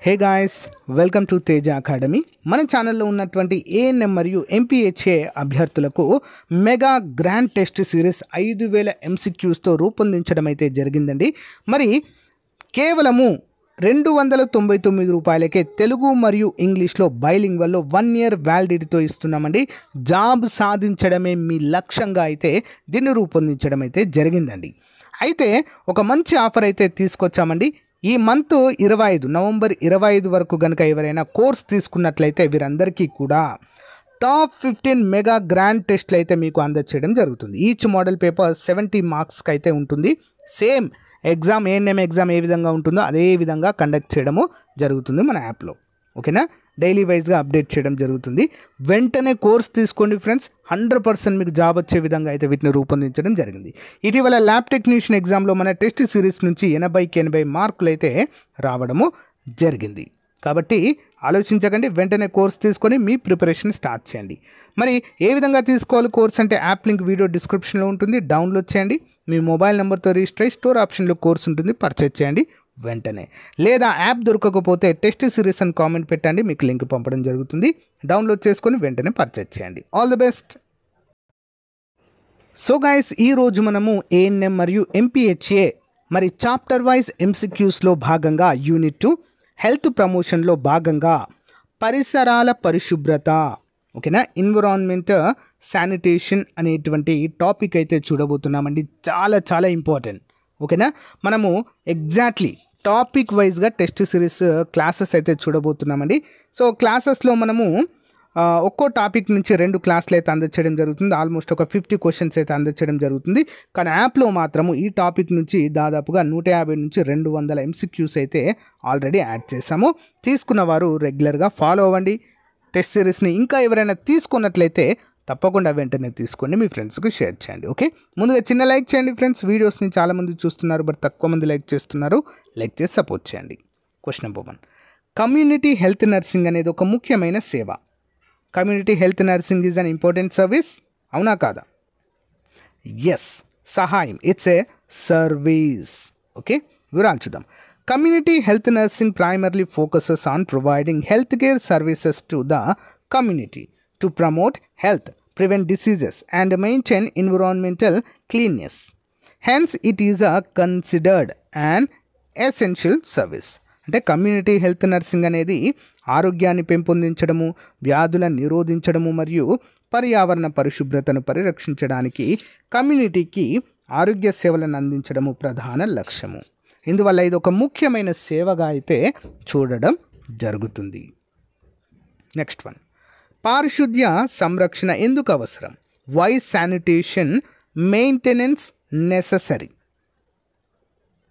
Hey guys, welcome to Teja academy. మన ఛానల్లో ఉన్నటువంటి ఏఎన్ఎం మరియు ఎంపీహెచ్ఏ అభ్యర్థులకు మెగా గ్రాండ్ టెస్ట్ సిరీస్ 5000 MCQస్తో రూపొందించడం అయితే జరిగిందండి. మరి కేవలము ₹299 తెలుగు మరియు ఇంగ్లీష్లో బైలింగ్వల్లో 1 year వ్యాలిడిటీతో ఇస్తున్నామండి. జాబ్ సాధించడమే మీ లక్ష్యంగా అయితే దీన్ని రూపొందించడం అయితే జరిగిందండి. అయితే ఒక మంచి ఆఫర్ అయితే తీసుకొచ్చామండి. ఈ మంత్ 25 నవంబర్ 25 వరకు కనుక ఎవరైనా కోర్స్ తీసుకున్నట్లయితే వీరందరికీ కూడా టాప్ 15 మెగా గ్రాండ్ టెస్ట్లు అయితే మీకు అందచేయడం జరుగుతుంది. ఈచ్ మోడల్ పేపర్ 70 మార్క్స్కి అయితే ఉంటుంది. సేమ్ ఎగ్జామ్ ఏఎన్ఎం ఎగ్జామ్ ఏ విధంగా ఉంటుందో అదే విధంగా కండక్ట్ చేయడము జరుగుతుంది మన యాప్లో. ఓకేనా, డైలీ వైజ్గా అప్డేట్ చేయడం జరుగుతుంది. వెంటనే కోర్స్ తీసుకోండి ఫ్రెండ్స్, 100% మీకు జాబ్ వచ్చే విధంగా అయితే వీటిని రూపొందించడం జరిగింది. ఇటీవల ల్యాబ్ టెక్నీషియన్ ఎగ్జామ్లో మన టెస్ట్ సిరీస్ నుంచి 80కి 80 మార్కులు అయితే రావడము జరిగింది. కాబట్టి ఆలోచించకండి, వెంటనే కోర్స్ తీసుకొని మీ ప్రిపరేషన్ స్టార్ట్ చేయండి. మరి ఏ విధంగా తీసుకోవాలి కోర్స్ అంటే యాప్ లింక్ వీడియో డిస్క్రిప్షన్లో ఉంటుంది, డౌన్లోడ్ చేయండి. మీ మొబైల్ నెంబర్తో రిజిస్టర్ అయ్యి స్టోర్ ఆప్షన్లో కోర్స్ ఉంటుంది, పర్చేజ్ చేయండి వెంటనే. లేదా యాప్ దొరకకపోతే టెస్ట్ సిరీస్ అని కామెంట్ పెట్టండి, మీకు లింక్ పంపడం జరుగుతుంది. డౌన్లోడ్ చేసుకొని వెంటనే పర్చేజ్ చేయండి. All the best. So guys, ఈరోజు మనము ఏఎన్ఎం మరియు ఎంపీహెచ్ఏ మరి చాప్టర్ వైజ్ MCQస్లో భాగంగా యూనిట్ 2 హెల్త్ ప్రమోషన్లో భాగంగా పరిసరాల పరిశుభ్రత, ఓకేనా, ఎన్విరాన్మెంట్ శానిటేషన్ అనేటువంటి టాపిక్ అయితే చూడబోతున్నామండి. చాలా చాలా ఇంపార్టెంట్. ఓకేనా, మనము ఎగ్జాక్ట్లీ టాపిక్ వైజ్గా టెస్ట్ సిరీస్ క్లాసెస్ అయితే చూడబోతున్నామండి. సో క్లాసెస్లో మనము ఒక్కో టాపిక్ నుంచి 2 క్లాసులు అయితే అందచేయడం జరుగుతుంది. ఆల్మోస్ట్ ఒక 50 క్వశ్చన్స్ అయితే అందచేయడం జరుగుతుంది. కానీ యాప్లో మాత్రము ఈ టాపిక్ నుంచి దాదాపుగా 150 నుంచి 200 MCQs అయితే ఆల్రెడీ యాడ్ చేశాము. తీసుకున్న వారు రెగ్యులర్గా ఫాలో అవ్వండి టెస్ట్ సిరీస్ని. ఇంకా ఎవరైనా తీసుకున్నట్లయితే తప్పకుండా వెంటనే తీసుకోండి, మీ ఫ్రెండ్స్కి షేర్ చేయండి. ఓకే, ముందుగా చిన్న లైక్ చేయండి ఫ్రెండ్స్. వీడియోస్ని చాలామంది చూస్తున్నారు బట్ తక్కువ మంది లైక్ చేస్తున్నారు. లైక్ చేసి సపోర్ట్ చేయండి. Question number 1, community health nursing అనేది ఒక ముఖ్యమైన సేవ. Community health nursing is an important service, అవునా కాదా? ఎస్, సహాయం, ఇట్స్ ఏ సర్వీస్. ఓకే, వివరాలు చూద్దాం. Community health nursing primarily focuses on providing healthcare services to the community to promote health, prevent diseases, and maintain environmental cleanliness. Hence, it is considered an essential service. అంటే community health nursing అనేది ఆరోగ్యాన్ని పెంపొందించడము, వ్యాధులను నిరోధించడము మరియు పర్యావరణ పరిశుభ్రతను పరిరక్షించడానికి కమ్యూనిటీకి ఆరోగ్య సేవలను అందించడము ప్రధాన లక్ష్యము. ఇందువల్ల ఇది ఒక ముఖ్యమైన సేవగా అయితే చూడడం జరుగుతుంది. నెక్స్ట్ 1, పారిశుద్ధ్య సంరక్షణ ఎందుకు అవసరం? Why sanitation maintenance necessary?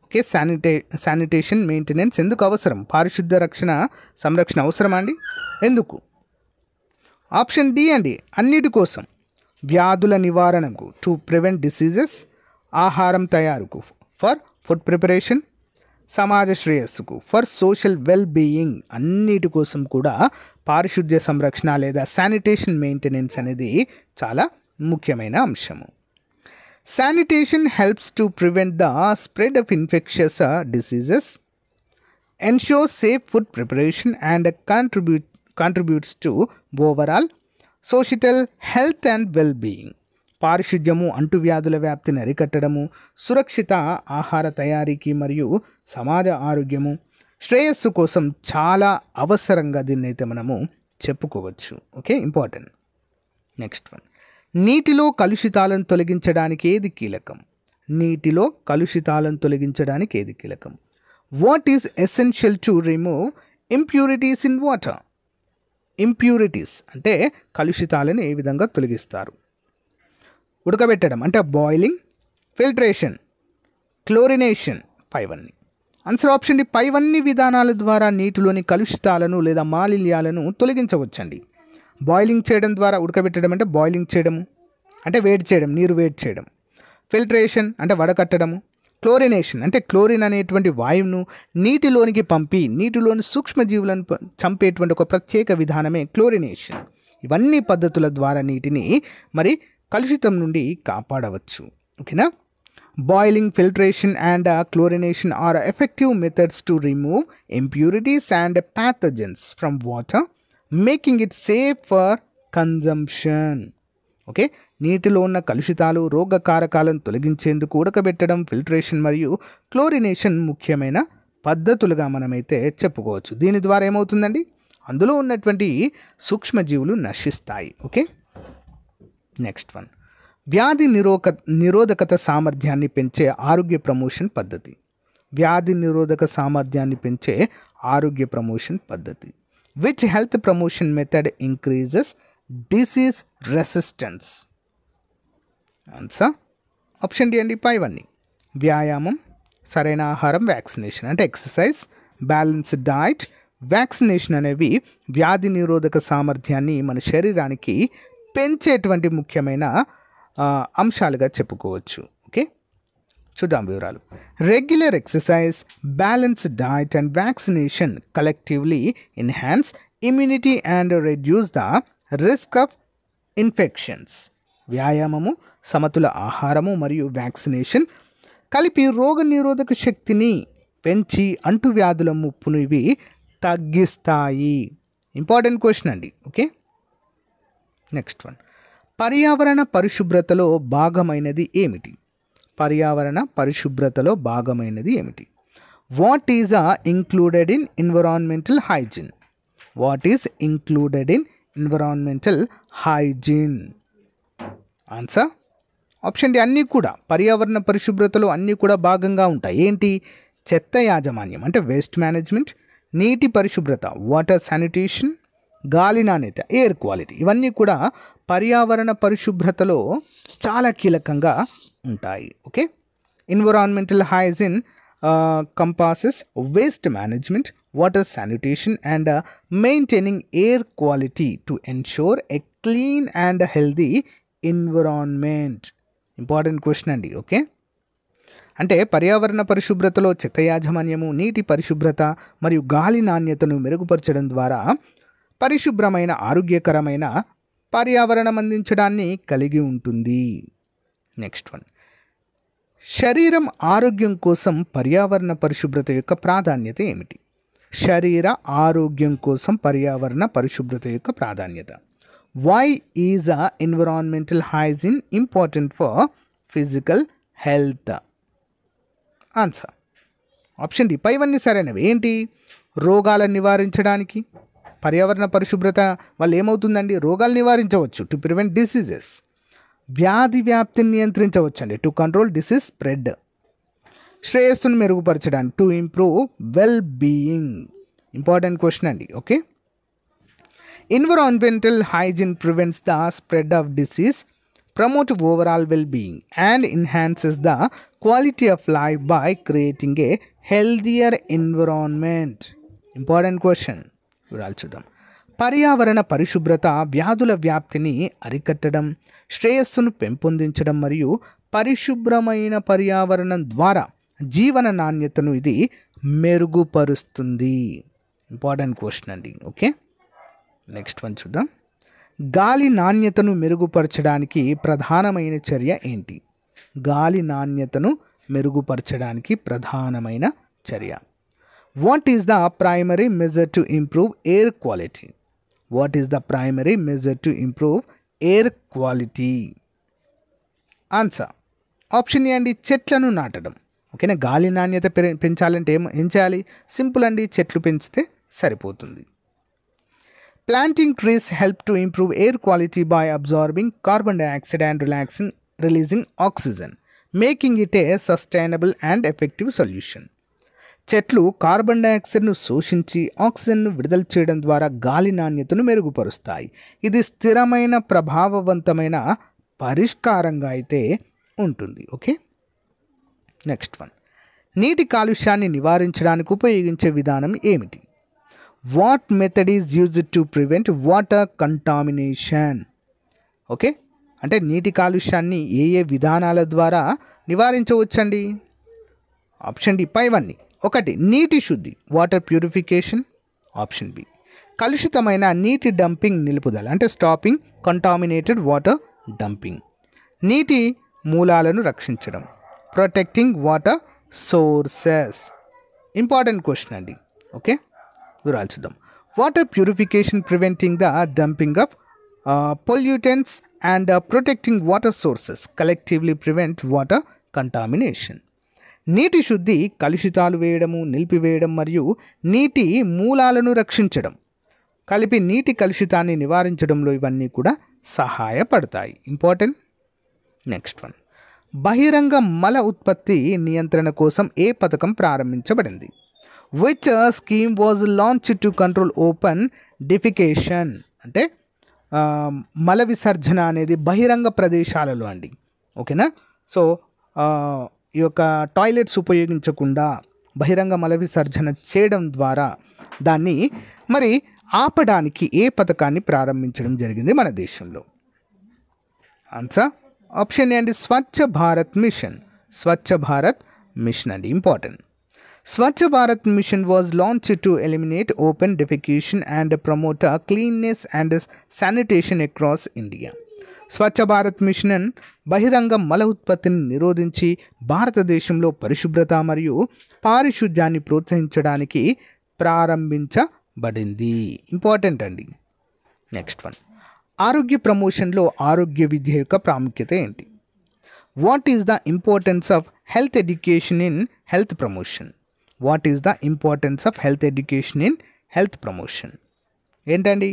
Okay, sanitation maintenance ఎందుకు అవసరం? పారిశుద్ధ్య సంరక్షణ అవసరమా అండి? ఎందుకు? ఆప్షన్ డి అండి, అన్నిటి కోసం. వ్యాధుల నివారణకు, టు ప్రివెంట్ డిసీజెస్. ఆహారం తయారుకు, ఫర్ ఫుడ్ ప్రిపరేషన్. సమాజ శ్రేయస్సుకు, ఫర్ సోషల్ వెల్ బీయింగ్. అన్నిటి కోసం కూడా పారిశుద్ధ్య సంరక్షణ లేదా శానిటేషన్ మెయింటెనెన్స్ అనేది చాలా ముఖ్యమైన అంశము. Sanitation helps to prevent the spread of infectious diseases, ensure safe food preparation and contributes to overall social health and well being. పారిశుద్ధ్యము అంటువ్యాధుల వ్యాప్తిని అరికట్టడము, సురక్షిత ఆహార తయారీకి మరియు సమాజ ఆరోగ్యము, శ్రేయస్సు కోసం చాలా అవసరంగా దీన్ని అయితే మనము చెప్పుకోవచ్చు. Okay, important. నెక్స్ట్ 1, నీటిలో కలుషితాలను తొలగించడానికి ఏది కీలకం? నీటిలో కలుషితాలను తొలగించడానికి ఏది కీలకం? What is essential to remove impurities in water? Impurities అంటే కలుషితాలను ఏ విధంగా తొలగిస్తారు? ఉడకబెట్టడం అంటే బాయిలింగ్, ఫిల్ట్రేషన్, క్లోరినేషన్, పైవన్నీ. ఆన్సర్ ఆప్షన్ డి, పైవన్నీ విధానాల ద్వారా నీటిలోని కలుషితాలను లేదా మాలిన్యాలను తొలగించవచ్చండి. బాయిలింగ్ చేయడం ద్వారా, ఉడకబెట్టడం అంటే బాయిలింగ్ చేయడము అంటే వేడి చేయడం, నీరు వేడి చేయడం. ఫిల్ట్రేషన్ అంటే వడకట్టడము. క్లోరినేషన్ అంటే క్లోరిన్ అనేటువంటి వాయువును నీటిలోనికి పంపి నీటిలోని సూక్ష్మజీవులను చంపేటువంటి ఒక ప్రత్యేక విధానమే క్లోరినేషన్. ఇవన్నీ పద్ధతుల ద్వారా నీటిని మరి కలుషితం నుండి కాపాడవచ్చు. ఓకేనా, Boiling, filtration and chlorination are effective methods to remove impurities and pathogens from water, making it safe for consumption. Okay, నీటిలో ఉన్న కలుషితాలు రోగకారకాలను తొలగించేందుకు ఉడకబెట్టడం, ఫిల్టరేషన్ మరియు క్లోరినేషన్ ముఖ్యమైన పద్ధతులుగా మనమైతే చెప్పుకోవచ్చు. దీని ద్వారా ఏమవుతుందండి, అందులో ఉన్నటువంటి సూక్ష్మజీవులు నశిస్తాయి. ఓకే, నెక్స్ట్ వన్, వ్యాధి నిరోధకత సామర్థ్యాన్ని పెంచే ఆరోగ్య ప్రమోషన్ పద్ధతి. వ్యాధి నిరోధక సామర్థ్యాన్ని పెంచే ఆరోగ్య ప్రమోషన్ పద్ధతి. Which health promotion method increases disease resistance? Answer option D అండి, పైవన్నీ. వ్యాయామం, సరైన ఆహారం, వ్యాక్సినేషన్ అంటే ఎక్సర్సైజ్, బ్యాలెన్స్డ్ డైట్, వ్యాక్సినేషన్ అనేవి వ్యాధి నిరోధక సామర్థ్యాన్ని మన శరీరానికి పెంచేటువంటి ముఖ్యమైన అంశాలుగా చెప్పుకోవచ్చు. ఓకే, చూద్దాం వివరాలు. Regular exercise, balanced diet and vaccination collectively enhance immunity and reduce the risk of infections. వ్యాయామము, సమతుల ఆహారము మరియు వ్యాక్సినేషన్ కలిపి రోగనిరోధక శక్తిని పెంచి అంటువ్యాధుల ముప్పును ఇవి తగ్గిస్తాయి. ఇంపార్టెంట్ క్వశ్చన్ అండి. ఓకే, నెక్స్ట్ వన్, పర్యావరణ పరిశుభ్రతలో భాగమైనది ఏమిటి? పర్యావరణ పరిశుభ్రతలో భాగమైనది ఏమిటి? What is included in environmental hygiene? What is included in environmental hygiene? Answer option D, అన్నీ కూడా. పర్యావరణ పరిశుభ్రతలో అన్నీ కూడా భాగంగా ఉంటాయి. ఏంటి? చెత్త యాజమాన్యం అంటే వేస్ట్ మేనేజ్మెంట్, నీటి పరిశుభ్రత వాటర్ శానిటేషన్, గాలి నాణ్యత ఎయిర్ క్వాలిటీ, ఇవన్నీ కూడా పర్యావరణ పరిశుభ్రతలో చాలా కీలకంగా ఉంటాయి. Okay, environmental hygiene compasses waste management, water sanitation and maintaining air quality to ensure a clean and healthy environment. Important question అండి. ఓకే, అంటే పర్యావరణ పరిశుభ్రతలో చెత్త యాజమాన్యము, నీటి పరిశుభ్రత మరియు గాలి నాణ్యతను మెరుగుపరచడం ద్వారా పరిశుభ్రమైన ఆరోగ్యకరమైన పర్యావరణం అందించడాన్ని కలిగి ఉంటుంది. నెక్స్ట్ వన్, శరీరం ఆరోగ్యం కోసం పర్యావరణ పరిశుభ్రత యొక్క ప్రాధాన్యత ఏమిటి? శరీర ఆరోగ్యం కోసం పర్యావరణ పరిశుభ్రత యొక్క ప్రాధాన్యత. Why is environmental hygiene important for physical health? Answer option D, పైవన్నీ సరైనవి. ఏంటి? రోగాలను నివారించడానికి. పర్యావరణ పరిశుభ్రత వల్ల ఏమవుతుందండి? రోగాలు నివారించవచ్చు, టు ప్రివెంట్ డిసీజెస్. వ్యాధి వ్యాప్తిని నియంత్రించవచ్చు అండి, టు కంట్రోల్ డిసీజ్ స్ప్రెడ్. శ్రేయస్సును మెరుగుపరచడానికి, to improve well being. Important question అండి. Okay, environmental hygiene prevents the spread of disease, promote overall well-being and enhances the quality of life by creating a healthier environment. Important question. వివరాలు చూద్దాం. పర్యావరణ పరిశుభ్రత వ్యాధుల వ్యాప్తిని అరికట్టడం, శ్రేయస్సును పెంపొందించడం మరియు పరిశుభ్రమైన పర్యావరణం ద్వారా జీవన నాణ్యతను ఇది మెరుగుపరుస్తుంది. ఇంపార్టెంట్ క్వశ్చన్ అండి. ఓకే, నెక్స్ట్ వన్ చూద్దాం. గాలి నాణ్యతను మెరుగుపరచడానికి ప్రధానమైన చర్య ఏంటి? గాలి నాణ్యతను మెరుగుపరచడానికి ప్రధానమైన చర్య. What is the primary measure to improve air quality? What is the primary measure to improve air quality? Answer option A అండి, చెట్లను నాటడం. ఓకేనా, గాలి నాణ్యత పెంచాలంటే ఏం చేయాలి? సింపుల్ అండి, చెట్లు పెంచితే సరిపోతుంది. Planting trees help to improve air quality by absorbing carbon dioxide and releasing oxygen, making it a sustainable and effective solution. చెట్లు కార్బన్ డయాక్సైడ్ను శోషించి ఆక్సిజన్ను విడుదల చేయడం ద్వారా గాలి నాణ్యతను మెరుగుపరుస్తాయి. ఇది స్థిరమైన ప్రభావవంతమైన పరిష్కారంగా అయితే ఉంటుంది. ఓకే, నెక్స్ట్ వన్, నీటి కాలుష్యాన్ని నివారించడానికి ఉపయోగించే విధానం ఏమిటి? What method is used to prevent water contamination? Okay, అంటే నీటి కాలుష్యాన్ని ఏ ఏ విధానాల ద్వారా నివారించవచ్చండి? ఆప్షన్ డి, పైవన్నీ. 1, నీటి శుద్ధి, వాటర్ ప్యూరిఫికేషన్. ఆప్షన్ బి, కలుషితమైన నీటి డంపింగ్ నిలుపుదల అంటే స్టాపింగ్ కంటామినేటెడ్ వాటర్ డంపింగ్. నీటి మూలాలను రక్షించడం. Protecting water sources. Important question అండి. ఓకే, వివరాలు చూద్దాం. Water purification, preventing the dumping of pollutants and protecting water sources collectively prevent water contamination. నీటి శుద్ధి, కలుషితాలు వేయడము, నిలిపివేయడం మరియు నీటి మూలాలను రక్షించడం కలిపి నీటి కలుషితాన్ని నివారించడంలో ఇవన్నీ కూడా సహాయపడతాయి. ఇంపార్టెంట్. నెక్స్ట్ వన్, బహిరంగ మల ఉత్పత్తి నియంత్రణ కోసం ఏ పథకం ప్రారంభించబడింది? Which scheme was launch to control open defecation? అంటే మల విసర్జన అనేది బహిరంగ ప్రదేశాలలో అండి. ఓకేనా? సో ఈ యొక్క టాయిలెట్స్ ఉపయోగించకుండా బహిరంగ మల విసర్జన చేయడం ద్వారా దాన్ని మరి ఆపడానికి ఏ పథకాన్ని ప్రారంభించడం జరిగింది మన దేశంలో? ఆన్సర్ ఆప్షన్ ఏ అండి, స్వచ్ఛ భారత్ మిషన్. స్వచ్ఛ భారత్ మిషన్ అండి. Important. Swachh Bharat mission was launch to eliminate open defecation and promote cleanness and sanitation across India. Swachh Bharat mission బహిరంగ మల ఉత్పత్తిని నిరోధించి భారతదేశంలో పరిశుభ్రత మరియు పారిశుధ్యాన్ని ప్రోత్సహించడానికి ప్రారంభించబడింది. ఇంపార్టెంట్ అండి. నెక్స్ట్ వన్, ఆరోగ్య ప్రమోషన్లో ఆరోగ్య విద్య యొక్క ప్రాముఖ్యత ఏంటి? What is the importance of health education in health promotion? What is the importance of health education in health promotion? ఏంటండి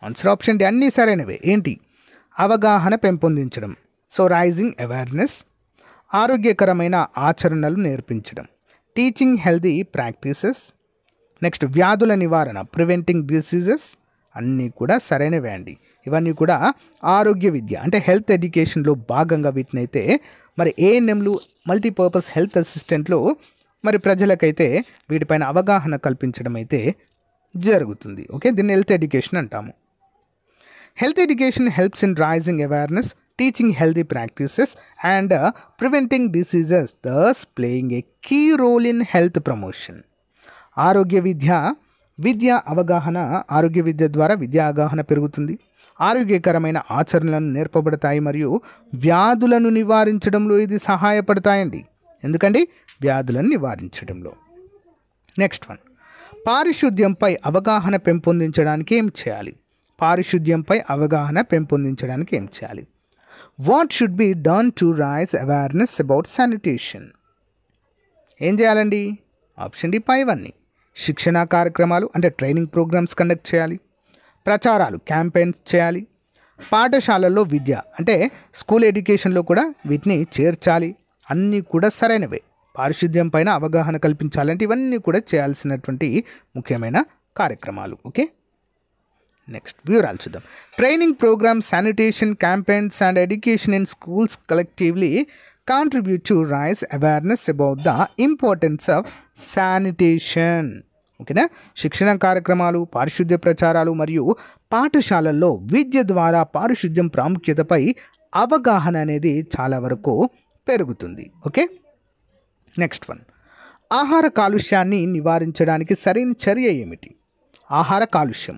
ఆన్సర్? ఆప్షన్ డి అన్నీ సరైనవే. ఏంటి? అవగాహన పెంపొందించడం. So raising awareness. ఆరోగ్యకరమైన ఆచరణలు నేర్పించడం. Teaching healthy practices. నెక్స్ట్ వ్యాధుల నివారణ, ప్రివెంటింగ్ డిసీజెస్. అన్నీ కూడా సరైనవే అండి. ఇవన్నీ కూడా ఆరోగ్య విద్య అంటే హెల్త్ ఎడ్యుకేషన్లో భాగంగా వీటినైతే మరి ఏఎన్ఎంలు, మల్టీపర్పస్ హెల్త్ అసిస్టెంట్లు మరి ప్రజలకైతే వీటిపైన అవగాహన కల్పించడం అయితే జరుగుతుంది. ఓకే, దీన్ని హెల్త్ ఎడ్యుకేషన్ అంటాము. Health education helps in raising awareness, teaching healthy practices and preventing diseases, thus playing a key role in health promotion. ఆరోగ్య విద్య ద్వారా విద్యా అవగాహన పెరుగుతుంది. ఆరోగ్యకరమైన ఆచరణలను నేర్పబడతాయి మరియు వ్యాధులను నివారించడంలో ఇది సహాయపడతాయండి. ఎందుకండి? వ్యాధులను నివారించడంలో. నెక్స్ట్ వన్, పారిశుద్ధ్యంపై అవగాహన పెంపొందించడానికి ఏం చేయాలి? పారిశుద్ధ్యంపై అవగాహన పెంపొందించడానికి ఏం చేయాలి? What should be done to raise awareness about sanitation? ఏం చేయాలండి? ఆప్షన్ డి పైవన్నీ. శిక్షణా కార్యక్రమాలు అంటే ట్రైనింగ్ ప్రోగ్రామ్స్ కండక్ట్ చేయాలి. ప్రచారాలు, క్యాంపెయిన్స్ చేయాలి. పాఠశాలల్లో విద్య అంటే స్కూల్ ఎడ్యుకేషన్లో కూడా వీటిని చేర్చాలి. అన్నీ కూడా సరైనవే. పారిశుద్ధ్యం పైన అవగాహన కల్పించాలంటే ఇవన్నీ కూడా చేయాల్సినటువంటి ముఖ్యమైన కార్యక్రమాలు. ఓకే, నెక్స్ట్ వివరాలు చూద్దాం. Training programmes, sanitation campaigns and education in schools collectively contribute to raise awareness about the importance of sanitation. ఓకేనా? శిక్షణ కార్యక్రమాలు, పారిశుద్ధ్య ప్రచారాలు మరియు పాఠశాలల్లో విద్య ద్వారా పారిశుద్ధ్యం ప్రాముఖ్యతపై అవగాహన అనేది చాలా వరకు పెరుగుతుంది. ఓకే, నెక్స్ట్ వన్, ఆహార కాలుష్యాన్ని నివారించడానికి సరైన చర్య ఏమిటి? ఆహార కాలుష్యం.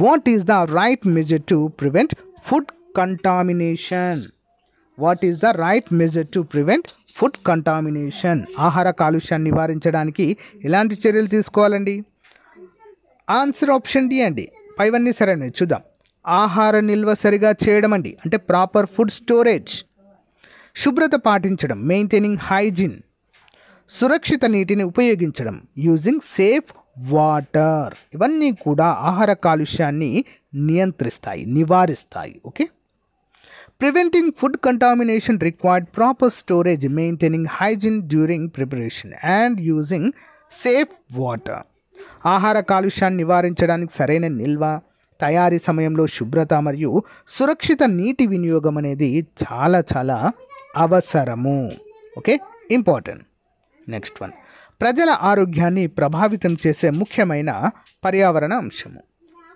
What is the right measure to prevent food contamination? What is the right measure to prevent food contamination? ఆహార కాలుష్యాన్ని నివారించడానికి ఎలాంటి చర్యలు తీసుకోవాలండి? ఆన్సర్ ఆప్షన్ డి అండి. పైవన్నీ సరైనవి. చూద్దాం. ఆహార నిల్వ సరిగా చేయడం అండి, అంటే ప్రాపర్ ఫుడ్ స్టోరేజ్. శుభ్రత పాటించడం, మెయింటైనింగ్ హైజీన్. సురక్షిత నీటిని ఉపయోగించడం, యూజింగ్ సేఫ్ వాటర్. ఇవన్నీ కూడా ఆహార కాలుష్యాన్ని నివారిస్తాయి. Okay, preventing food contamination required proper storage, maintaining hygiene during preparation and using safe water. ఆహార కాలుష్యాన్ని నివారించడానికి సరైన నిల్వ, తయారీ సమయంలో శుభ్రత మరియు సురక్షిత నీటి వినియోగం అనేది చాలా చాలా అవసరము. Okay, important. నెక్స్ట్ వన్, ప్రజల ఆరోగ్యాన్ని ప్రభావితం చేసే ముఖ్యమైన పర్యావరణ అంశము.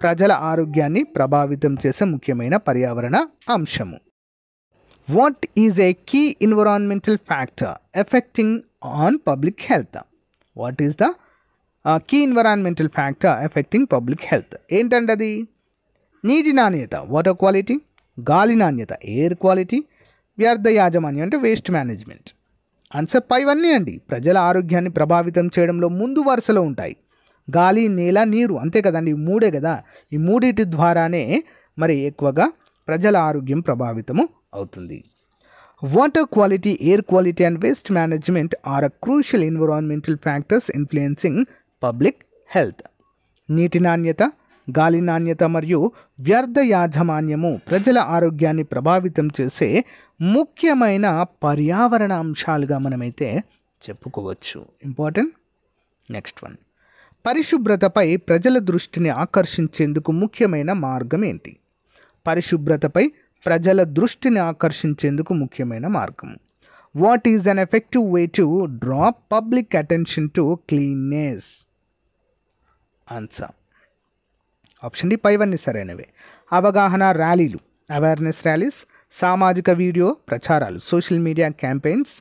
ప్రజల ఆరోగ్యాన్ని ప్రభావితం చేసే ముఖ్యమైన పర్యావరణ అంశము. What is a key environmental factor affecting on public health? What is the key environmental factor affecting public health? ఏంటంటే అది నీటి నాణ్యత, వాటర్ క్వాలిటీ. గాలి నాణ్యత, ఎయిర్ క్వాలిటీ. వ్యర్థ యాజమాన్యం అంటే వేస్ట్ మేనేజ్మెంట్. ఆన్సర్ పైవన్నీ అండి ప్రజల ఆరోగ్యాన్ని ప్రభావితం చేయడంలో ముందు వరుసలో ఉంటాయి. గాలి, నేల, నీరు అంతే కదండి, ఈ మూడే కదా. ఈ మూడిటి ద్వారానే మరి ఎక్కువగా ప్రజల ఆరోగ్యం ప్రభావితము అవుతుంది. Water quality, air quality and waste management or a crucial environmental factors influencing public health. నీటి నాణ్యత, గాలి నాణ్యత మరియు వ్యర్థ యాజమాన్యము ప్రజల ఆరోగ్యాన్ని ప్రభావితం చేసే ముఖ్యమైన పర్యావరణ అంశాలుగా మనమైతే చెప్పుకోవచ్చు. ఇంపార్టెంట్. నెక్స్ట్ వన్, పరిశుభ్రతపై ప్రజల దృష్టిని ఆకర్షించేందుకు ముఖ్యమైన మార్గం ఏంటి? పరిశుభ్రతపై ప్రజల దృష్టిని ఆకర్షించేందుకు ముఖ్యమైన మార్గం. What is an effective way to draw public attention to cleanness? Answer option D పైవన్నీ సరైనవే. అవగాహన ర్యాలీలు, అవేర్నెస్ ర్యాలీస్, సామాజిక వీడియో ప్రచారాలు, సోషల్ మీడియా క్యాంపెయిన్స్,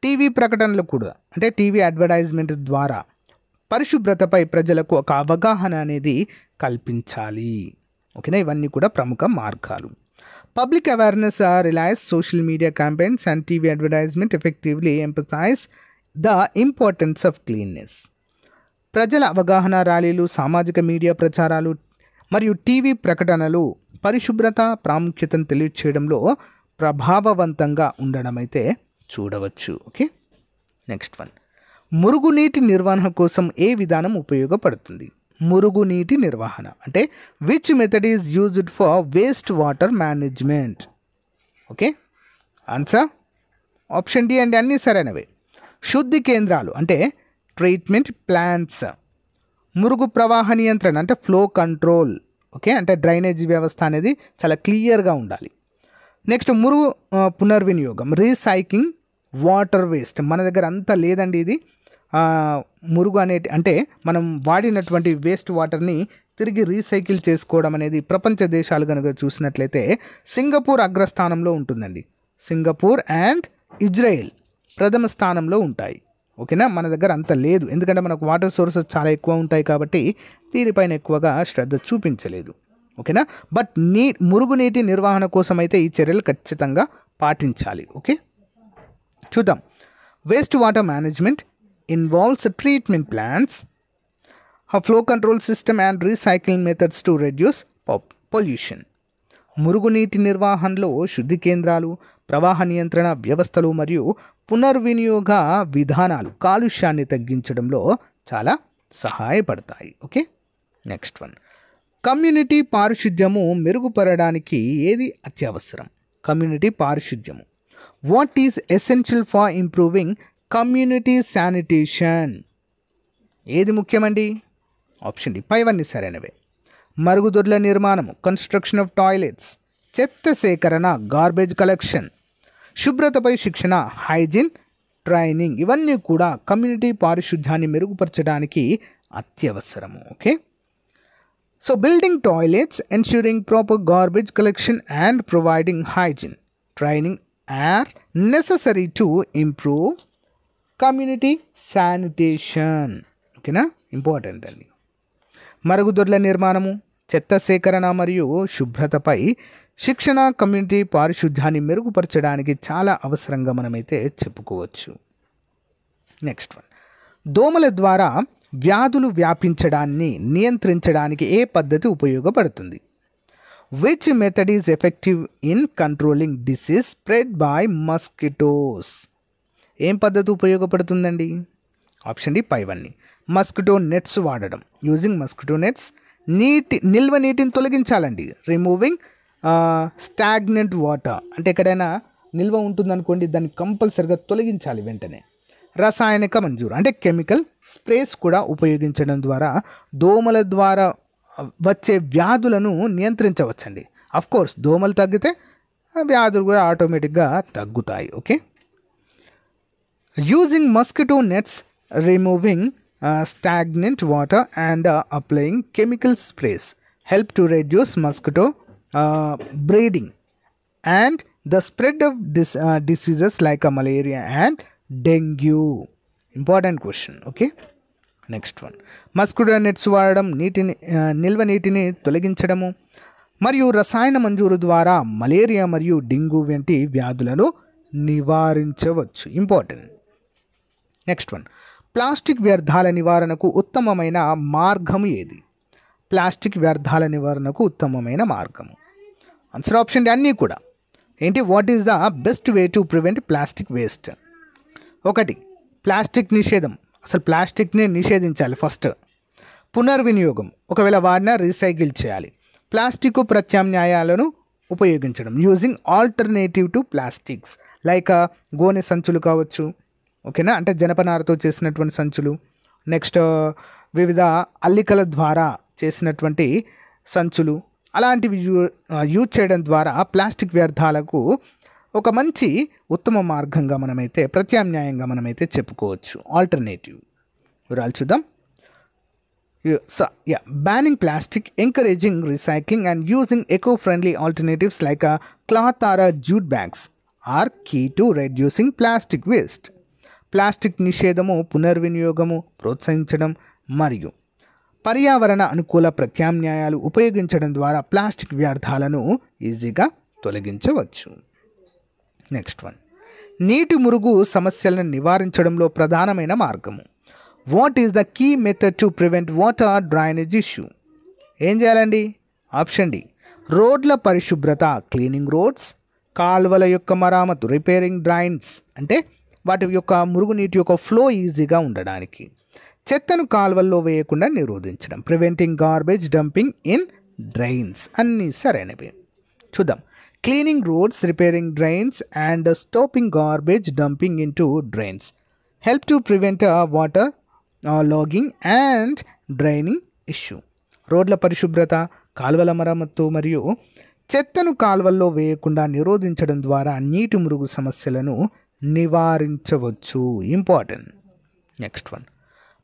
టీవీ ప్రకటనలు కూడా అంటే టీవీ అడ్వర్టైజ్మెంట్ ద్వారా పరిశుభ్రతపై ప్రజలకు ఒక అవగాహన అనేది కల్పించాలి. ఓకేనా, ఇవన్నీ కూడా ప్రముఖ మార్గాలు. Public awareness rallies social media campaigns and TV advertisement effectively emphasise the importance of cleanness. ప్రజల అవగాహన ర్యాలీలు, సామాజిక మీడియా ప్రచారాలు మరియు టీవీ ప్రకటనలు పరిశుభ్రత ప్రాముఖ్యతను తెలియచేయడంలో ప్రభావవంతంగా ఉండడం అయితే చూడవచ్చు. ఓకే, నెక్స్ట్ వన్, మురుగునీటి నిర్వహణ కోసం ఏ విధానం ఉపయోగపడుతుంది? మురుగునీటి నిర్వహణ అంటే which method is used for waste water management? Okay, answer option D అండి, అన్నీ సరైనవే. శుద్ధి కేంద్రాలు అంటే ట్రీట్మెంట్ ప్లాంట్స్, మురుగు ప్రవాహ నియంత్రణ అంటే ఫ్లో కంట్రోల్. ఓకే, అంటే డ్రైనేజీ వ్యవస్థ అనేది చాలా క్లియర్గా ఉండాలి. నెక్స్ట్ మురుగు పునర్వినియోగం, రీసైక్లింగ్ వాటర్ వేస్ట్. మన దగ్గర అంతా లేదండి ఇది. మురుగు అంటే మనం వాడినటువంటి వేస్ట్ వాటర్ని తిరిగి రీసైకిల్ చేసుకోవడం అనేది ప్రపంచ దేశాలు కనుక చూసినట్లయితే సింగపూర్ అగ్రస్థానంలో ఉంటుందండి. సింగపూర్ అండ్ ఇజ్రాయెల్ ప్రథమ స్థానంలో ఉంటాయి. ఓకేనా, మన దగ్గర అంత లేదు, ఎందుకంటే మనకు వాటర్ సోర్సెస్ చాలా ఎక్కువ ఉంటాయి కాబట్టి దీనిపైన ఎక్కువగా శ్రద్ధ చూపించలేదు. ఓకేనా, బట్ మురుగునీటి నిర్వహణ కోసం అయితే ఈ చర్యలు ఖచ్చితంగా పాటించాలి. ఓకే, చూద్దాం. Waste water management involves treatment plants, a flow control system and recycling methods to reduce pollution. మురుగునీటి నిర్వహణలో శుద్ధి కేంద్రాలు, ప్రవాహ నియంత్రణ వ్యవస్థలు మరియు పునర్వినియోగ విధానాలు కాలుష్యాన్ని తగ్గించడంలో చాలా సహాయపడతాయి. ఓకే, నెక్స్ట్ వన్, కమ్యూనిటీ పారిశుద్ధ్యము మెరుగుపరచడానికి ఏది అత్యవసరం? కమ్యూనిటీ పారిశుద్ధ్యము. What is essential for improving community sanitation? ఏది ముఖ్యమండి? ఆప్షన్ డి పైవన్నీ సరైనవే. మరుగుదొడ్ల నిర్మాణము, కన్స్ట్రక్షన్ ఆఫ్ టాయిలెట్స్, చెత్త సేకరణ, గార్బేజ్ కలెక్షన్, శుభ్రతపై శిక్షణ, హైజీన్ ట్రైనింగ్, ఇవన్నీ కూడా కమ్యూనిటీ పారిశుద్ధ్యాన్ని మెరుగుపరచడానికి అత్యవసరము. Okay, so building toilets, ensuring proper garbage collection and providing hygiene training are necessary to improve community sanitation. ఓకేనా, ఇంపార్టెంట్ అండి. మరుగుదొడ్ల నిర్మాణము, చెత్త సేకరణ మరియు శుభ్రతపై శిక్షణ కమ్యూనిటీ పారిశుద్ధ్యాన్ని మెరుగుపరచడానికి చాలా అవసరంగా మనమైతే చెప్పుకోవచ్చు. నెక్స్ట్ వన్, దోమల ద్వారా వ్యాధులు వ్యాపించడాన్ని నియంత్రించడానికి ఏ పద్ధతి ఉపయోగపడుతుంది? Which method is effective in controlling disease spread by mosquitoes? ఏం పద్ధతి ఉపయోగపడుతుందండి? ఆప్షన్ డి పైవన్నీ. మస్కిటో నెట్స్ వాడడం, యూజింగ్ మస్కిటో నెట్స్. నిల్వ నీటిని తొలగించాలండి, రిమూవింగ్ స్టాగ్నెంట్ వాటర్ అంటే ఎక్కడైనా నిల్వ ఉంటుందనుకోండి దాన్ని కంపల్సరిగా తొలగించాలి వెంటనే. రసాయనిక మంజూరు అంటే కెమికల్ స్ప్రేస్ కూడా ఉపయోగించడం ద్వారా దోమల ద్వారా వచ్చే వ్యాధులను నియంత్రించవచ్చండి. అఫ్కోర్స్ దోమలు తగ్గితే వ్యాధులు కూడా ఆటోమేటిక్గా తగ్గుతాయి. Okay, using mosquito nets, removing stagnant water and applying chemical sprays help to reduce mosquito breeding and the spread of diseases like malaria and dengue. Important question. Okay, next one, mosquito nets వాడడం, నిల్వ నీటిని తొలగించడము, మరియు రసాయన మంజూరు ద్వారా malaria మరియు dengue వంటి వ్యాధులను నివారించవచ్చు. ఇంపార్టెంట్. నెక్స్ట్ వన్, ప్లాస్టిక్ వ్యర్థాల నివారణకు ఉత్తమమైన మార్గం ఏది? ప్లాస్టిక్ వ్యర్థాల నివారణకు ఉత్తమమైన మార్గము ఆన్సర్ ఆప్షన్ డి అన్నీ కూడా ఏంటి? What is the best way to prevent plastic waste? ఒకటి, ప్లాస్టిక్ నిషేధం. అసలు ప్లాస్టిక్ని నిషేధించాలి ఫస్ట్. పునర్వినియోగం, ఒకవేళ వాడినా రీసైకిల్ చేయాలి. ప్లాస్టిక్ ప్రత్యామ్నాయాలను ఉపయోగించడం, using alternative to plastics like గోనె సంచులు కావచ్చు, ఓకేనా, అంటే జనపనారతో చేసినటువంటి సంచులు. నెక్స్ట్ వివిధ అల్లికల ద్వారా చేసినటువంటి సంచులు, అలాంటివి యూజ్ చేయడం ద్వారా ప్లాస్టిక్ వ్యర్థాలకు ఒక మంచి ఉత్తమ మార్గంగా మనమైతే ప్రత్యామ్నాయంగా మనమైతే చెప్పుకోవచ్చు. ఆల్టర్నేటివ్ వివరాలు చూద్దాం. Banning plastic, encouraging recycling and using eco-friendly alternatives like cloth or jute bags are key to reducing plastic waste. Plastic నిషేధము, పునర్వినియోగము ప్రోత్సహించడం మరియు పర్యావరణ అనుకూల ప్రత్యామ్నాయాలు ఉపయోగించడం ద్వారా ప్లాస్టిక్ వ్యర్థాలను ఈజీగా తొలగించవచ్చు. నెక్స్ట్ వన్, నీటి మురుగు సమస్యలను నివారించడంలో ప్రధానమైన మార్గము. What is the key method to prevent water drainage issue? ఏం చేయాలండి? ఆప్షన్ డి, రోడ్ల పరిశుభ్రత, క్లీనింగ్ రోడ్స్, కాలువల యొక్క మరామతు, రిపేరింగ్ డ్రైన్స్, అంటే వాటి యొక్క మురుగునీటి యొక్క ఫ్లో ఈజీగా ఉండడానికి. చెత్తను కాలువల్లో వేయకుండా నిరోధించడం, preventing garbage dumping in drains. అన్నీ సరైనవి. చూద్దాం. Cleaning roads, repairing drains and stopping garbage dumping in to drains help to prevent water logging and draining issue. రోడ్ల పరిశుభ్రత, కాలువల మరమ్మత్తు మరియు చెత్తను కాలువల్లో వేయకుండా నిరోధించడం ద్వారా నీటి మురుగు సమస్యలను నివారించవచ్చు. ఇంపార్టెంట్. నెక్స్ట్ వన్,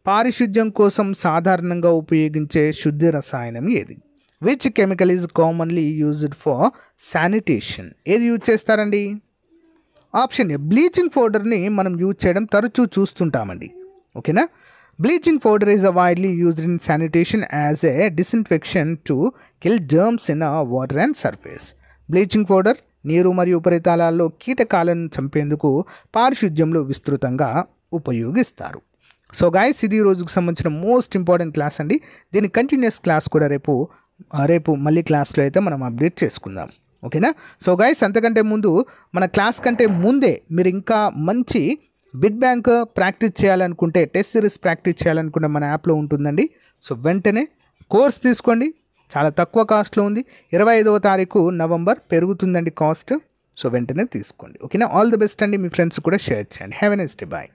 పారిశుద్ధ్యం కోసం సాధారణంగా ఉపయోగించే శుద్ధి రసాయనం ఏది? Which chemical is commonly used for sanitation? ఏది యూజ్ చేస్తారండి? ఆప్షన్ ఏ, బ్లీచింగ్ పౌడర్ని మనం యూజ్ చేయడం తరచూ చూస్తుంటామండి, ఓకేనా. Bleaching powder is widely used in sanitation as a disinfection to kill germs in water and surface. Bleaching powder నీరు మరియు ఉపరితలాల్లో కీటకాలను చంపేందుకు పారిశుద్ధ్యంలో విస్తృతంగా ఉపయోగిస్తారు. సో గైస్, ఇది రోజుకు సంబంధించిన మోస్ట్ ఇంపార్టెంట్ క్లాస్ అండి. దీని కంటిన్యూస్ క్లాస్ కూడా రేపు మళ్ళీ క్లాస్లో అయితే మనం అప్డేట్ చేసుకుందాం, ఓకేనా. సో గైస్, అంతకంటే ముందు మన క్లాస్ కంటే ముందే మీరు ఇంకా మంచి బిట్ బ్యాంక్ ప్రాక్టీస్ చేయాలనుకుంటే, టెస్ట్ సిరీస్ ప్రాక్టీస్ చేయాలనుకుంటే మన యాప్లో ఉంటుందండి. సో వెంటనే కోర్స్ తీసుకోండి, చాలా తక్కువ కాస్ట్లో ఉంది. 25వ తారీఖు నవంబర్ పెరుగుతుందండి కాస్ట్. సో వెంటనే తీసుకోండి, ఓకేనా. ఆల్ ది బెస్ట్ అండి. మీ ఫ్రెండ్స్ కూడా షేర్ చేయండి. Have a nice day. Bye.